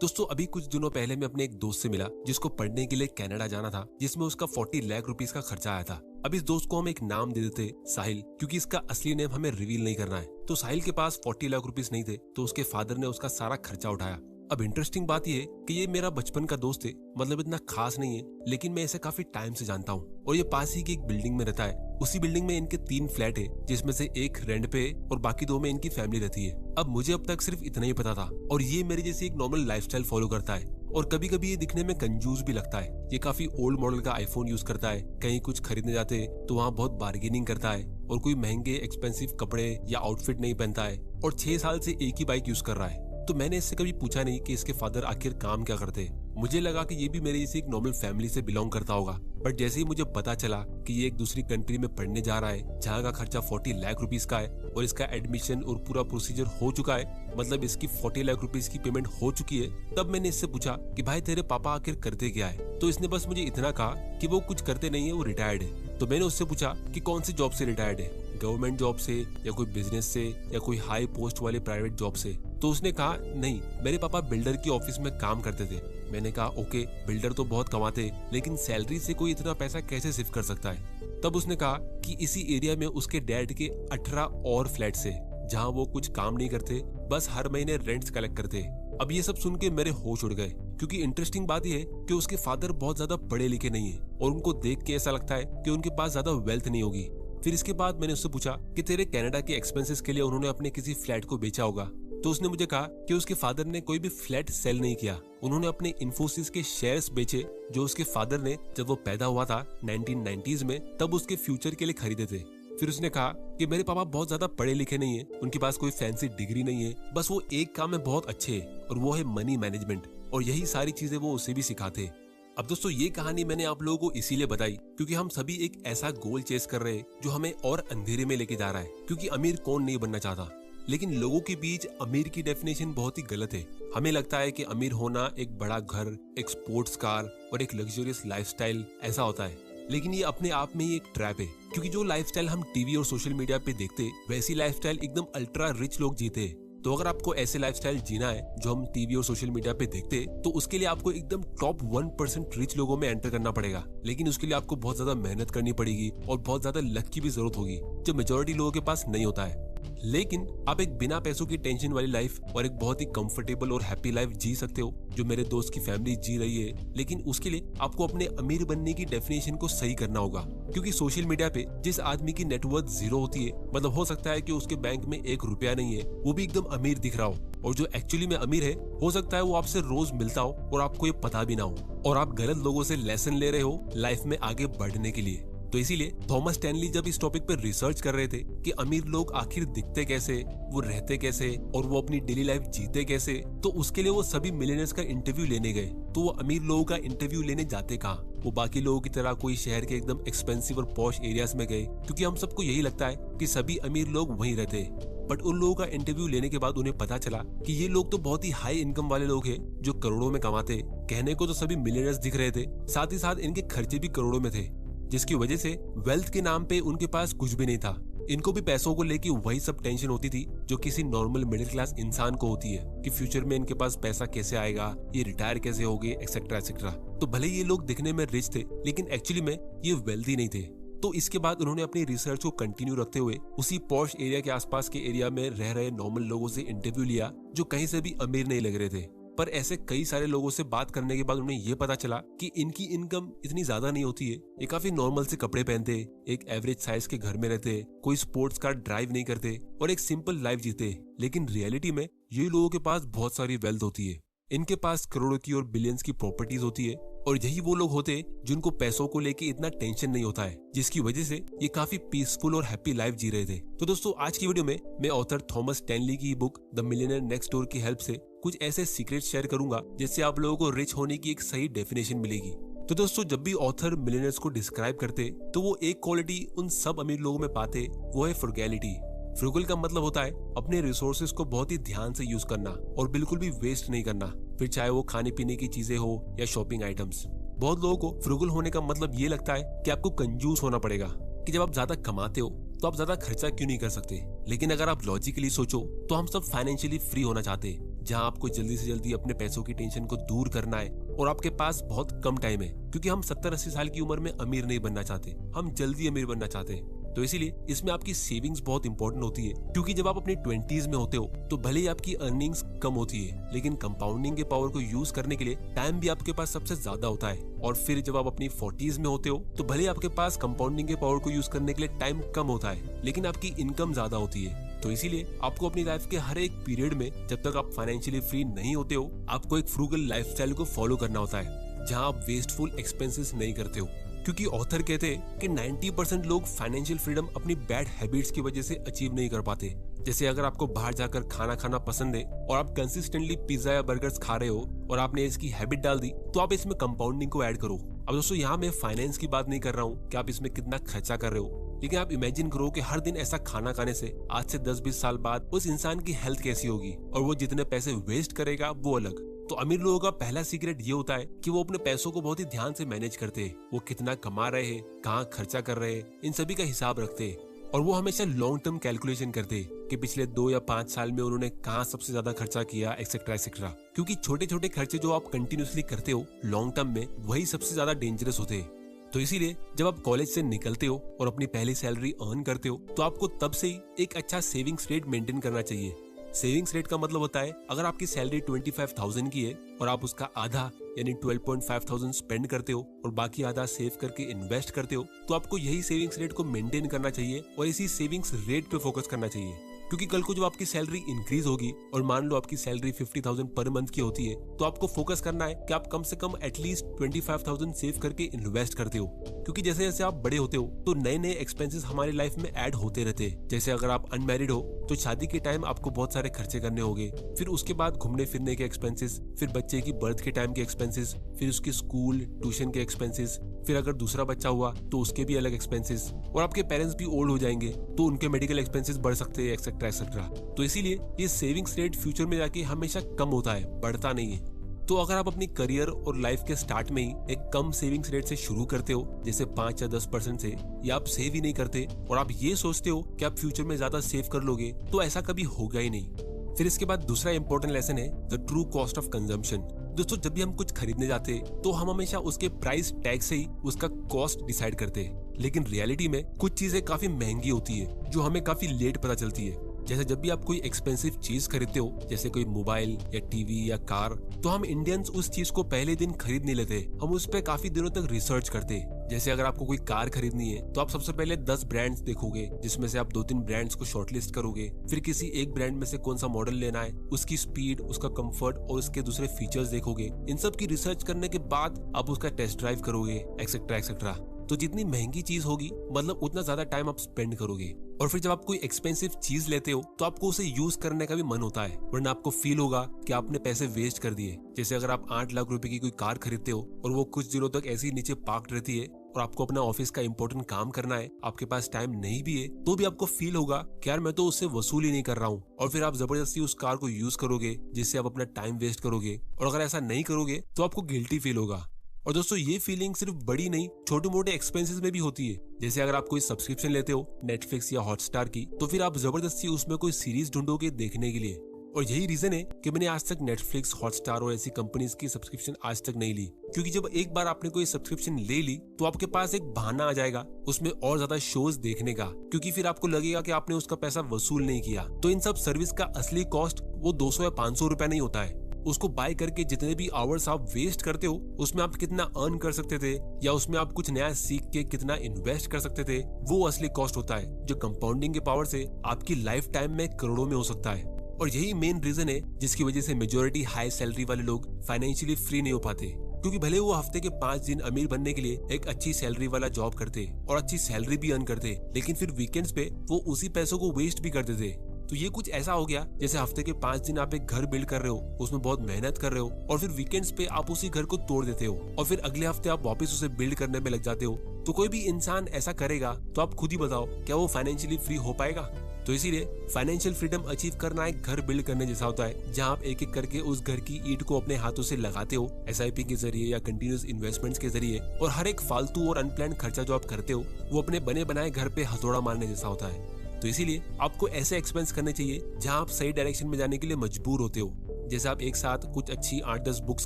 दोस्तों अभी कुछ दिनों पहले मैं अपने एक दोस्त से मिला जिसको पढ़ने के लिए कनाडा जाना था, जिसमें उसका 40 लाख रुपीस का खर्चा आया था। अब इस दोस्त को हम एक नाम दे देते साहिल, क्योंकि इसका असली नेम हमें रिवील नहीं करना है। तो साहिल के पास 40 लाख रुपीस नहीं थे, तो उसके फादर ने उसका सारा खर्चा उठाया। अब इंटरेस्टिंग बात यह है कि ये मेरा बचपन का दोस्त है, मतलब इतना खास नहीं है, लेकिन मैं इसे काफी टाइम से जानता हूँ और ये पास ही की एक बिल्डिंग में रहता है। उसी बिल्डिंग में इनके 3 फ्लैट है, जिसमें से एक रेंट पे और बाकी 2 में इनकी फैमिली रहती है। अब मुझे अब तक सिर्फ इतना ही पता था और ये मेरी जैसी एक नॉर्मल लाइफस्टाइल फॉलो करता है और कभी कभी ये दिखने में कंजूस भी लगता है। ये काफी ओल्ड मॉडल का आईफोन यूज करता है, कहीं कुछ खरीदने जाते तो वहाँ बहुत बार्गेनिंग करता है और कोई महंगे एक्सपेंसिव कपड़े या आउटफिट नहीं पहनता है और 6 साल से एक ही बाइक यूज कर रहा है। तो मैंने इससे कभी पूछा नहीं कि इसके फादर आखिर काम क्या करते हैं। मुझे लगा कि ये भी मेरी जैसी एक नॉर्मल फैमिली से बिलोंग करता होगा, बट जैसे ही मुझे पता चला कि ये एक दूसरी कंट्री में पढ़ने जा रहा है जहाँ का खर्चा 40 लाख रुपीस का है और इसका एडमिशन और पूरा प्रोसीजर हो चुका है, मतलब इसकी 40 लाख रुपीस की पेमेंट हो चुकी है, तब मैंने इससे पूछा कि भाई तेरे पापा आखिर करते क्या है। तो इसने बस मुझे इतना कहा कि वो कुछ करते नहीं है, वो रिटायर्ड है। तो मैंने उससे पूछा कि कौन सी जॉब से रिटायर्ड है, गवर्नमेंट जॉब से या कोई बिजनेस से या कोई हाई पोस्ट वाले प्राइवेट जॉब से। तो उसने कहा नहीं, मेरे पापा बिल्डर की ऑफिस में काम करते थे। मैंने कहा ओके, बिल्डर तो बहुत कमाते, लेकिन सैलरी से कोई इतना पैसा कैसे सेव कर सकता है। तब उसने कहा कि इसी एरिया में उसके डैड के 18 और फ्लैट्स है जहाँ वो कुछ काम नहीं करते, बस हर महीने रेंट्स कलेक्ट करते। अब ये सब सुन के मेरे होश उड़ गए, क्योंकि इंटरेस्टिंग बात यह है कि उसके फादर बहुत ज्यादा पढ़े लिखे नहीं है और उनको देख के ऐसा लगता है कि उनके पास ज्यादा वेल्थ नहीं होगी। फिर इसके बाद मैंने उससे पूछा कि तेरे कनाडा के एक्सपेंसेस के लिए उन्होंने अपने किसी फ्लैट को बेचा होगा। तो उसने मुझे कहा कि उसके फादर ने कोई भी फ्लैट सेल नहीं किया, उन्होंने अपने इन्फोसिस के शेयर्स बेचे जो उसके फादर ने जब वो पैदा हुआ था 1990s में, तब उसके फ्यूचर के लिए खरीदे थे। फिर उसने कहा कि मेरे पापा बहुत ज्यादा पढ़े लिखे नहीं है, उनके पास कोई फैंसी डिग्री नहीं है, बस वो एक काम में बहुत अच्छे है और वो है मनी मैनेजमेंट, और यही सारी चीजें वो उसे भी सिखाते। अब दोस्तों ये कहानी मैंने आप लोगों को इसीलिए बताई क्योंकि हम सभी एक ऐसा गोल चेस कर रहे हैं जो हमें और अंधेरे में लेके जा रहा है। क्योंकि अमीर कौन नहीं बनना चाहता, लेकिन लोगों के बीच अमीर की डेफिनेशन बहुत ही गलत है। हमें लगता है कि अमीर होना एक बड़ा घर, एक स्पोर्ट्स कार और एक लग्जरियस लाइफस्टाइल ऐसा होता है, लेकिन ये अपने आप में ही एक ट्रैप है। क्योंकि जो लाइफस्टाइल हम टीवी और सोशल मीडिया पे देखते वैसी लाइफस्टाइल एकदम अल्ट्रा रिच लोग जीते। तो अगर आपको ऐसे लाइफस्टाइल जीना है जो हम टीवी और सोशल मीडिया पे देखते, तो उसके लिए आपको एकदम टॉप 1% रिच लोगों में एंटर करना पड़ेगा। लेकिन उसके लिए आपको बहुत ज्यादा मेहनत करनी पड़ेगी और बहुत ज्यादा लक की भी जरूरत होगी, जो मेजोरिटी लोगों के पास नहीं होता है। लेकिन आप एक बिना पैसों की टेंशन वाली लाइफ और एक बहुत ही कंफर्टेबल और हैप्पी लाइफ जी सकते हो, जो मेरे दोस्त की फैमिली जी रही है। लेकिन उसके लिए आपको अपने अमीर बनने की डेफिनेशन को सही करना होगा। क्योंकि सोशल मीडिया पे जिस आदमी की नेटवर्थ 0 होती है, मतलब हो सकता है कि उसके बैंक में 1 रुपया नहीं है, वो भी एकदम अमीर दिख रहा हो, और जो एक्चुअली में अमीर है हो सकता है वो आपसे रोज मिलता हो और आपको ये पता भी ना हो, और आप गलत लोगों से लेसन ले रहे हो लाइफ में आगे बढ़ने के लिए। तो इसीलिए थॉमस स्टैनली जब इस टॉपिक पर रिसर्च कर रहे थे कि अमीर लोग आखिर दिखते कैसे, वो रहते कैसे और वो अपनी डेली लाइफ जीते कैसे, तो उसके लिए वो सभी मिलियनर्स का इंटरव्यू लेने गए। तो वो अमीर लोगों का इंटरव्यू लेने जाते कहाँ, वो बाकी लोगों की तरह कोई शहर के एकदम एक्सपेंसिव और पॉश एरियाज में गए, क्योंकि हम सबको यही लगता है कि सभी अमीर लोग वहीं रहते। बट उन लोगों का इंटरव्यू लेने के बाद उन्हें पता चला कि ये लोग तो बहुत ही हाई इनकम वाले लोग हैं जो करोड़ों में कमाते। कहने को तो सभी मिलियनर्स दिख रहे थे, साथ ही साथ इनके खर्चे भी करोड़ों में थे, जिसकी वजह से वेल्थ के नाम पे उनके पास कुछ भी नहीं था। इनको भी पैसों को लेके वही सब टेंशन होती थी जो किसी नॉर्मल मिडिल क्लास इंसान को होती है कि फ्यूचर में इनके पास पैसा कैसे आएगा, ये रिटायर कैसे होंगे, एक्सेट्रा एक्सेट्रा। तो भले ये लोग दिखने में रिच थे, लेकिन एक्चुअली में ये वेल्दी नहीं थे। तो इसके बाद उन्होंने अपनी रिसर्च को कंटिन्यू रखते हुए उसी पॉश एरिया के आसपास के एरिया में रह रहे नॉर्मल लोगों से इंटरव्यू लिया जो कहीं से भी अमीर नहीं लग रहे थे। पर ऐसे कई सारे लोगों से बात करने के बाद उन्हें ये पता चला कि इनकी इनकम इतनी ज्यादा नहीं होती है। ये काफी नॉर्मल से कपड़े पहनते, एक एवरेज साइज के घर में रहते, कोई स्पोर्ट्स कार ड्राइव नहीं करते और एक सिंपल लाइफ जीते। लेकिन रियलिटी में ये लोगों के पास बहुत सारी वेल्थ होती है। इनके पास करोड़ों की और बिलियंस की प्रॉपर्टीज होती है, और यही वो लोग होते जिनको पैसों को लेके इतना टेंशन नहीं होता है, जिसकी वजह से ये काफी पीसफुल और हैप्पी लाइफ जी रहे थे। तो दोस्तों आज की वीडियो में मैं ऑथर थॉमस स्टैनली की book the millionaire next door की हेल्प से कुछ ऐसे सीक्रेट शेयर करूंगा जिससे आप लोगों को रिच होने की एक सही डेफिनेशन मिलेगी। तो दोस्तों जब भी ऑथर मिलियनेयर्स को डिस्क्राइब करते तो वो एक क्वालिटी उन सब अमीर लोगों में पाते, वो है फ्रुगैलिटी। फ्रुगल का मतलब होता है अपने रिसोर्सेज को बहुत ही ध्यान से यूज करना और बिल्कुल भी वेस्ट नहीं करना, फिर चाहे वो खाने पीने की चीजें हो या शॉपिंग आइटम्स। बहुत लोगों को फ्रुगल होने का मतलब ये लगता है कि आपको कंजूस होना पड़ेगा, कि जब आप ज्यादा कमाते हो तो आप ज्यादा खर्चा क्यों नहीं कर सकते। लेकिन अगर आप लॉजिकली सोचो तो हम सब फाइनेंशियली फ्री होना चाहते हैं, जहां आपको जल्दी से जल्दी अपने पैसों की टेंशन को दूर करना है और आपके पास बहुत कम टाइम है, क्योंकि हम 70-80 साल की उम्र में अमीर नहीं बनना चाहते, हम जल्दी अमीर बनना चाहते हैं। तो इसीलिए इसमें आपकी सेविंग्स बहुत इंपॉर्टेंट होती है, क्योंकि जब आप अपनी 20s में होते हो तो भले ही आपकी अर्निंग्स कम होती है, लेकिन कंपाउंडिंग के पावर को यूज करने के लिए टाइम भी आपके पास सबसे ज्यादा होता है। और फिर जब आप अपनी 40s में होते हो तो भले आपके पास कंपाउंडिंग के पावर को यूज करने के लिए टाइम कम होता है, लेकिन आपकी इनकम ज्यादा होती है। तो इसीलिए आपको अपनी लाइफ के हर एक पीरियड में, जब तक आप फाइनेंशियली फ्री नहीं होते हो, आपको एक फ्रूगल लाइफस्टाइल को फॉलो करना होता है, जहां आप वेस्टफुल एक्सपेंसेस नहीं करते हो। क्योंकि ऑथर कहते हैं कि 90% लोग फाइनेंशियल फ्रीडम अपनी बैड हैबिट्स की वजह से अचीव नहीं कर पाते। जैसे अगर आपको बाहर जाकर खाना खाना पसंद है और आप कंसिस्टेंटली पिज्जा या बर्गर्स खा रहे हो और आपने इसकी हैबिट डाल दी, तो आप इसमें कंपाउंडिंग को ऐड करो। अब दोस्तों, यहाँ मैं फाइनेंस की बात नहीं कर रहा हूँ कि आप इसमें कितना खर्चा कर रहे हो, लेकिन आप इमेजिन करो कि हर दिन ऐसा खाना खाने से आज से 10-20 साल बाद उस इंसान की हेल्थ कैसी होगी, और वो जितने पैसे वेस्ट करेगा वो अलग। तो अमीर लोगों का पहला सीक्रेट ये होता है कि वो अपने पैसों को बहुत ही ध्यान से मैनेज करते हैं। वो कितना कमा रहे हैं, कहाँ खर्चा कर रहे हैं, इन सभी का हिसाब रखते हैं। और वो हमेशा लॉन्ग टर्म कैलकुलेशन करते हैं कि पिछले 2 या 5 साल में उन्होंने कहाँ सबसे ज्यादा खर्चा किया, एक्सेट्रा एक्सेट्रा। क्योंकि छोटे छोटे खर्चे जो आप कंटिन्यूसली करते हो लॉन्ग टर्म में, वही सबसे ज्यादा डेंजरस होते हैं। तो इसीलिए जब आप कॉलेज से निकलते हो और अपनी पहली सैलरी अर्न करते हो, तो आपको तब से ही एक अच्छा सेविंग्स रेट मेंटेन करना चाहिए। सेविंग्स रेट का मतलब होता है, अगर आपकी सैलरी 25,000 की है और आप उसका आधा यानी 12,500 स्पेंड करते हो और बाकी आधा सेव करके इन्वेस्ट करते हो, तो आपको यही सेविंग्स रेट को मेंटेन करना चाहिए और इसी सेविंग्स रेट पे फोकस करना चाहिए। क्योंकि कल को जब आपकी सैलरी इंक्रीज होगी और मान लो आपकी सैलरी 50,000 पर मंथ की होती है, तो आपको फोकस करना है कि आप कम से कम एटलीस्ट 25,000 सेव करके इन्वेस्ट करते हो। क्योंकि जैसे जैसे आप बड़े होते हो तो नए नए एक्सपेंसेस हमारी लाइफ में ऐड होते रहते हैं। जैसे अगर आप अनमैरिड हो तो शादी के टाइम आपको बहुत सारे खर्चे करने होंगे, फिर उसके बाद घूमने फिरने के एक्सपेंसेस, फिर बच्चे की बर्थ के टाइम के एक्सपेंसेस, फिर उसके स्कूल ट्यूशन के एक्सपेंसेस, फिर अगर दूसरा बच्चा हुआ तो उसके भी अलग एक्सपेंसेस, और आपके पेरेंट्स भी ओल्ड हो जाएंगे तो उनके मेडिकल एक्सपेंसेस बढ़ सकते हैं, एक्सेट्रा एक्सेट्रा। तो इसीलिए ये सेविंग्स रेट फ्यूचर में जाके हमेशा कम होता है, बढ़ता नहीं है। तो अगर आप अपनी करियर और लाइफ के स्टार्ट में ही एक कम सेविंग्स रेट से शुरू करते हो, जैसे 5 या 10% से, या आप सेव ही नहीं करते और आप ये सोचते हो कि आप फ्यूचर में ज्यादा सेव कर लोगे, तो ऐसा कभी होगा ही नहीं। फिर इसके बाद दूसरा इंपॉर्टेंट लेसन है the true cost of consumption. दोस्तों, जब भी हम कुछ खरीदने जाते हैं तो हम हमेशा उसके प्राइस टैग से ही उसका कॉस्ट डिसाइड करते हैं, लेकिन रियलिटी में कुछ चीजें काफी महंगी होती है जो हमें काफी लेट पता चलती है। जैसे जब भी आप कोई एक्सपेंसिव चीज खरीदते हो, जैसे कोई मोबाइल या टीवी या कार, तो हम इंडियंस उस चीज को पहले दिन खरीद नहीं लेते, हम उस पर काफी दिनों तक रिसर्च करते हैं। जैसे अगर आपको कोई कार खरीदनी है तो आप सबसे पहले 10 ब्रांड्स देखोगे, जिसमें से आप 2-3 ब्रांड्स को शॉर्टलिस्ट करोगे, फिर किसी एक ब्रांड में से कौन सा मॉडल लेना है, उसकी स्पीड, उसका कंफर्ट और उसके दूसरे फीचर्स देखोगे। इन सब की रिसर्च करने के बाद आप उसका टेस्ट ड्राइव करोगे, एक्सेट्रा एक्सेट्रा। तो जितनी महंगी चीज होगी मतलब उतना ज्यादा टाइम आप स्पेंड करोगे। और फिर जब आप कोई एक्सपेंसिव चीज लेते हो तो आपको उसे यूज करने का भी मन होता है, वरना आपको फील होगा कि आपने पैसे वेस्ट कर दिए। जैसे अगर आप 8 लाख रुपए की कोई कार खरीदते हो और वो कुछ दिनों तक ऐसे ही नीचे पार्क्ड रहती है और आपको अपना ऑफिस का इंपॉर्टेंट काम करना है, आपके पास टाइम नहीं भी है, तो भी आपको फील होगा कि यार मैं तो उससे वसूल ही नहीं कर रहा हूँ। और फिर आप जबरदस्ती उस कार को यूज करोगे, जिससे आप अपना टाइम वेस्ट करोगे। और अगर ऐसा नहीं करोगे तो आपको गिल्टी फील होगा। और दोस्तों, ये फीलिंग सिर्फ बड़ी नहीं, छोटे मोटे एक्सपेंसेस में भी होती है। जैसे अगर आप कोई सब्सक्रिप्शन लेते हो नेटफ्लिक्स या हॉटस्टार की, तो फिर आप जबरदस्ती उसमें कोई सीरीज ढूंढोगे देखने के लिए। और यही रीजन है कि मैंने आज तक नेटफ्लिक्स, हॉटस्टार और ऐसी कंपनीज की सब्सक्रिप्शन आज तक नहीं ली। क्योंकि जब एक बार आपने कोई सब्सक्रिप्शन ले ली तो आपके पास एक बहाना आ जाएगा उसमें और ज्यादा शोज देखने का, क्योंकि फिर आपको लगेगा कि आपने उसका पैसा वसूल नहीं किया। तो इन सब सर्विस का असली कॉस्ट वो 200 या 500 रुपए नहीं होता है। उसको बाय करके जितने भी आवर्स आप वेस्ट करते हो, उसमें आप कितना अर्न कर सकते थे या उसमें आप कुछ नया सीख के कितना इन्वेस्ट कर सकते थे, वो असली कॉस्ट होता है, जो कंपाउंडिंग के पावर से आपकी लाइफ टाइम में करोड़ों में हो सकता है। और यही मेन रीजन है जिसकी वजह से मेजोरिटी हाई सैलरी वाले लोग फाइनेंशियली फ्री नहीं हो पाते। क्योंकि भले वो हफ्ते के 5 दिन अमीर बनने के लिए एक अच्छी सैलरी वाला जॉब करते और अच्छी सैलरी भी अर्न करते, लेकिन फिर वीकेंड्स पे वो उसी पैसों को वेस्ट भी कर देते। तो ये कुछ ऐसा हो गया जैसे हफ्ते के 5 दिन आप एक घर बिल्ड कर रहे हो, उसमें बहुत मेहनत कर रहे हो, और फिर वीकेंड्स पे आप उसी घर को तोड़ देते हो और फिर अगले हफ्ते आप वापस उसे बिल्ड करने में लग जाते हो। तो कोई भी इंसान ऐसा करेगा तो आप खुद ही बताओ, क्या वो फाइनेंशियली फ्री हो पाएगा? तो इसीलिए फाइनेंशियल फ्रीडम अचीव करना एक घर बिल्ड करने जैसा होता है, जहां आप एक एक करके उस घर की ईंट को अपने हाथों से लगाते हो, SIP के जरिए या कंटिन्यूअस इन्वेस्टमेंट्स के जरिए। और हर एक फालतू और अनप्लान्ड खर्चा जो आप करते हो वो अपने बने बनाए घर पे हथौड़ा मारने जैसा होता है। तो इसीलिए आपको ऐसे एक्सपेंस करने चाहिए जहां आप सही डायरेक्शन में जाने के लिए मजबूर होते हो। जैसे आप एक साथ कुछ अच्छी 8-10 बुक्स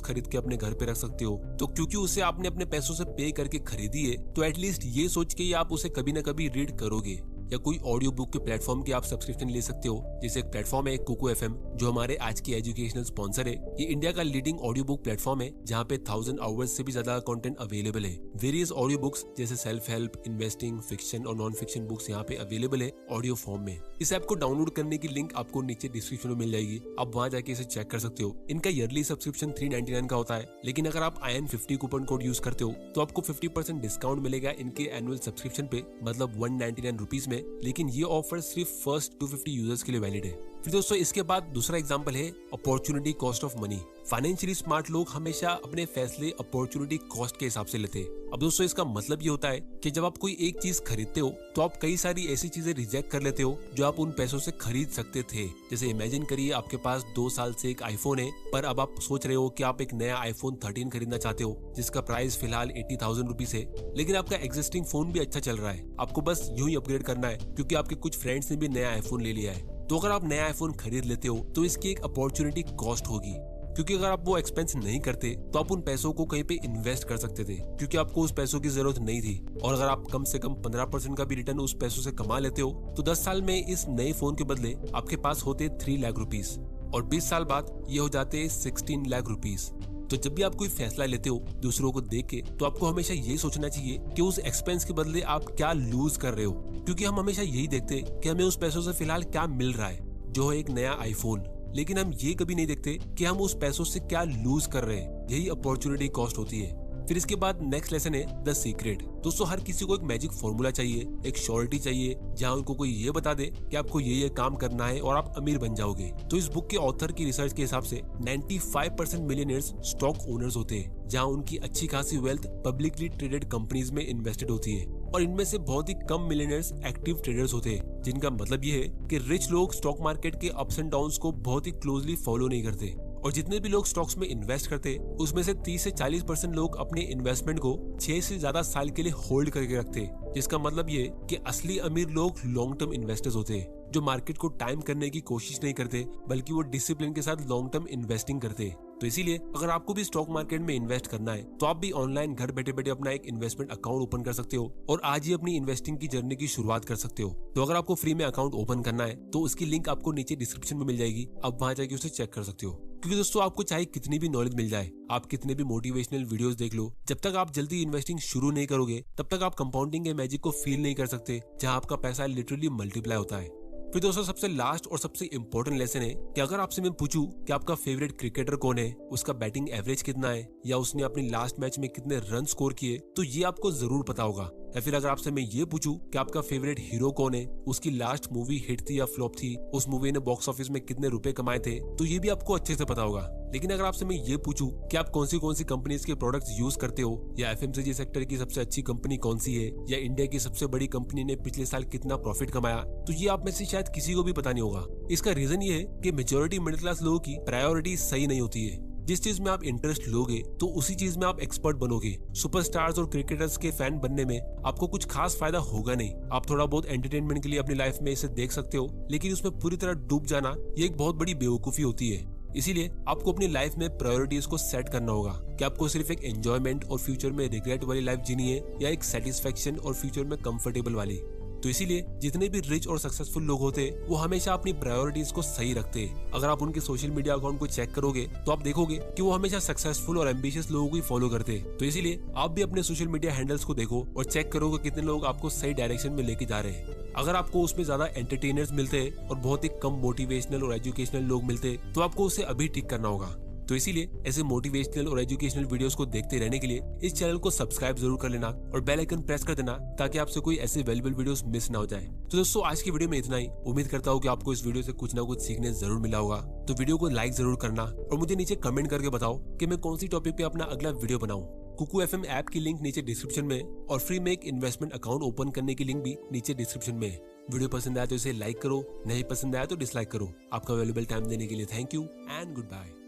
खरीद के अपने घर पे रख सकते हो, तो क्योंकि उसे आपने अपने पैसों से पे करके खरीदी है, तो एटलीस्ट ये सोच के आप उसे कभी ना कभी रीड करोगे। या कोई ऑडियो बुक के प्लेटफॉर्म की आप सब्सक्रिप्शन ले सकते हो, जैसे एक प्लेटफॉर्म है कुकू एफएम, जो हमारे आज की एजुकेशनल स्पॉन्सर है। ये इंडिया का लीडिंग ऑडियो बुक प्लेटफॉर्म है जहाँ पे 1000 आवर्स से भी ज्यादा कंटेंट अवेलेबल है। वेरियस ऑडियो बुक्स जैसे सेल्फ हेल्प, इन्वेस्टिंग, फिक्शन और नॉन फिक्शन बुक्स यहाँ पे अवेलेबल है ऑडियो फॉर्म में। इस ऐप को डाउनलोड करने की लिंक आपको नीचे डिस्क्रिप्शन में मिल जाएगी, आप वहाँ जाके इसे चेक कर सकते हो। इनका ईयरली सब्सक्रिप्शन 399 का होता है, लेकिन अगर आप IN50 कूपन कोड यूज करते हो तो आपको 50% डिस्काउंट मिलेगा इनके एनुअल सब्सक्रिप्शन पे, मतलब 199 रुपीज में। लेकिन ये ऑफर सिर्फ फर्स्ट 250 यूजर्स के लिए वैलिड है। फिर दोस्तों इसके बाद दूसरा एग्जांपल है opportunity cost of money. Financially smart लोग हमेशा अपने फैसले अपॉर्चुनिटी कॉस्ट के हिसाब से लेते हैं। अब दोस्तों इसका मतलब ये होता है कि जब आप कोई एक चीज खरीदते हो तो आप कई सारी ऐसी चीजें रिजेक्ट कर लेते हो जो आप उन पैसों से खरीद सकते थे। जैसे इमेजिन करिए आपके पास 2 साल से एक आईफोन है, पर अब आप सोच रहे हो कि आप एक नया iPhone 13 खरीदना चाहते हो जिसका प्राइस फिलहाल 80,000 रुपीज है, लेकिन आपका एग्जिस्टिंग फोन भी अच्छा चल रहा है, आपको बस यूं ही अपग्रेड करना है क्योंकि आपके कुछ फ्रेंड्स ने भी नया आईफोन ले लिया है। तो अगर आप नया आईफोन खरीद लेते हो तो इसकी एक अपॉर्चुनिटी कॉस्ट होगी, क्योंकि अगर आप वो एक्सपेंस नहीं करते तो आप उन पैसों को कहीं पे इन्वेस्ट कर सकते थे, क्योंकि आपको उस पैसों की जरूरत नहीं थी। और अगर आप कम से कम 15% का भी रिटर्न उस पैसों से कमा लेते हो तो 10 साल में इस नए फोन के बदले आपके पास होते 3 लाख रुपीस, और 20 साल बाद ये हो जाते 16 लाख रुपीस। तो जब भी आप कोई फैसला लेते हो दूसरों को देख के, तो आपको हमेशा ये सोचना चाहिए कि उस एक्सपेंस के बदले आप क्या लूज कर रहे हो, क्योंकि हम हमेशा यही देखते हैं कि हमें उस पैसों से फिलहाल क्या मिल रहा है, जो है एक नया आईफोन, लेकिन हम ये कभी नहीं देखते कि हम उस पैसों से क्या लूज कर रहे हैं। यही अपॉर्चुनिटी कॉस्ट होती है। फिर इसके बाद नेक्स्ट लेसन है द सीक्रेट। दोस्तों हर किसी को एक मैजिक फॉर्मूला चाहिए, एक श्योरिटी चाहिए, जहां उनको कोई ये बता दे कि आपको ये काम करना है और आप अमीर बन जाओगे। तो इस बुक के ऑथर की रिसर्च के हिसाब से 95% मिलियनेयर्स स्टॉक ओनर्स होते हैं, जहां उनकी अच्छी खासी वेल्थ पब्लिकली ट्रेडेड कंपनीज में इन्वेस्टेड होती है। और इनमें से बहुत ही कम मिलियनेयर्स एक्टिव ट्रेडर्स होते हैं, जिनका मतलब ये है कि रिच लोग स्टॉक मार्केट के अप्स एंड डाउन्स को बहुत ही क्लोजली फॉलो नहीं करते। और जितने भी लोग स्टॉक्स में इन्वेस्ट करते हैं उसमें से 30 से 40% लोग अपने इन्वेस्टमेंट को 6 से ज्यादा साल के लिए होल्ड करके रखते हैं, जिसका मतलब ये कि असली अमीर लोग लॉन्ग टर्म इन्वेस्टर्स होते हैं, जो मार्केट को टाइम करने की कोशिश नहीं करते, बल्कि वो डिसिप्लिन के साथ लॉन्ग टर्म इन्वेस्टिंग करते हैं। तो इसीलिए अगर आपको भी स्टॉक मार्केट में इन्वेस्ट करना है तो आप भी ऑनलाइन घर बैठे बैठे अपना एक इन्वेस्टमेंट अकाउंट ओपन कर सकते हो और आज ही अपनी इन्वेस्टिंग की जर्नी की शुरुआत कर सकते हो। तो अगर आपको फ्री में अकाउंट ओपन करना है तो उसकी लिंक आपको नीचे डिस्क्रिप्शन में मिल जाएगी, आप वहां जाके उसे चेक कर सकते हो। क्योंकि दोस्तों आपको चाहे कितनी भी नॉलेज मिल जाए, आप कितने भी मोटिवेशनल वीडियोस देख लो, जब तक आप जल्दी इन्वेस्टिंग शुरू नहीं करोगे तब तक आप कंपाउंडिंग के मैजिक को फील नहीं कर सकते, जहां आपका पैसा लिटरली मल्टीप्लाई होता है। फिर दोस्तों सबसे लास्ट और सबसे इम्पोर्टेंट लेसन है कि अगर आपसे मैं पूछूं कि आपका फेवरेट क्रिकेटर कौन है, उसका बैटिंग एवरेज कितना है, या उसने अपनी लास्ट मैच में कितने रन स्कोर किए, तो ये आपको जरूर पता होगा। या फिर अगर आपसे मैं ये पूछूं कि आपका फेवरेट हीरो कौन है, उसकी लास्ट मूवी हिट थी या फ्लॉप थी, उस मूवी ने बॉक्स ऑफिस में कितने रुपए कमाए थे, तो ये भी आपको अच्छे से पता होगा। लेकिन अगर आपसे मैं ये पूछूं कि आप कौन सी कंपनीज के प्रोडक्ट्स यूज करते हो, या FMCG सेक्टर की सबसे अच्छी कंपनी कौन सी है, या इंडिया की सबसे बड़ी कंपनी ने पिछले साल कितना प्रॉफिट कमाया, तो ये आप में से शायद किसी को भी पता नहीं होगा। इसका रीजन ये है कि मेजोरिटी मिडिल क्लास लोगों की प्रायोरिटी सही नहीं होती है। जिस चीज में आप इंटरेस्ट लोगे तो उसी चीज में आप एक्सपर्ट बनोगे। सुपरस्टार्स और क्रिकेटर्स के फैन बनने में आपको कुछ खास फायदा होगा नहीं। आप थोड़ा बहुत एंटरटेनमेंट के लिए अपनी लाइफ में इसे देख सकते हो, लेकिन उसमें पूरी तरह डूब जाना ये एक बहुत बड़ी बेवकूफी होती है। इसीलिए आपको अपनी लाइफ में प्रायोरिटीज को सेट करना होगा कि आपको सिर्फ एक एंजॉयमेंट और फ्यूचर में रिग्रेट वाली लाइफ जीनी है, या एक सेटिस्फेक्शन और फ्यूचर में कंफर्टेबल वाली। तो इसीलिए जितने भी रिच और सक्सेसफुल लोग होते हैं वो हमेशा अपनी प्रायोरिटीज को सही रखते हैं। अगर आप उनके सोशल मीडिया अकाउंट को चेक करोगे तो आप देखोगे कि वो हमेशा सक्सेसफुल और एम्बिशियस लोगों को ही फॉलो करते हैं। तो इसीलिए आप भी अपने सोशल मीडिया हैंडल्स को देखो और चेक करो कि कितने लोग आपको सही डायरेक्शन में लेके जा रहे हैं। अगर आपको उसमें ज्यादा एंटरटेनर्स मिलते हैं और बहुत ही कम मोटिवेशनल और एजुकेशनल लोग मिलते हैं तो आपको उसे अभी ठीक करना होगा। तो इसीलिए ऐसे मोटिवेशनल और एजुकेशनल वीडियोस को देखते रहने के लिए इस चैनल को सब्सक्राइब जरूर कर लेना और बेल आइकन प्रेस कर देना, ताकि आपसे कोई ऐसे वैल्यूएबल वीडियोस मिस ना हो जाए। तो दोस्तों आज की वीडियो में इतना ही। उम्मीद करता हूँ कि आपको इस वीडियो से कुछ ना कुछ सीखने जरूर मिला होगा। तो वीडियो को लाइक जरूर करना और मुझे नीचे कमेंट करके बताओ कि मैं कौन सी टॉपिक पे अपना अगला वीडियो बनाऊं। कुकू FM ऐप की लिंक नीचे डिस्क्रिप्शन में और फ्री में एक इन्वेस्टमेंट अकाउंट ओपन करने की लिंक भी नीचे डिस्क्रिप्शन में है। वीडियो पसंद आया तो इसे लाइक करो, नहीं पसंद आया तो डिसलाइक करो। आपका वैल्यूएबल टाइम देने के लिए thank you and good bye.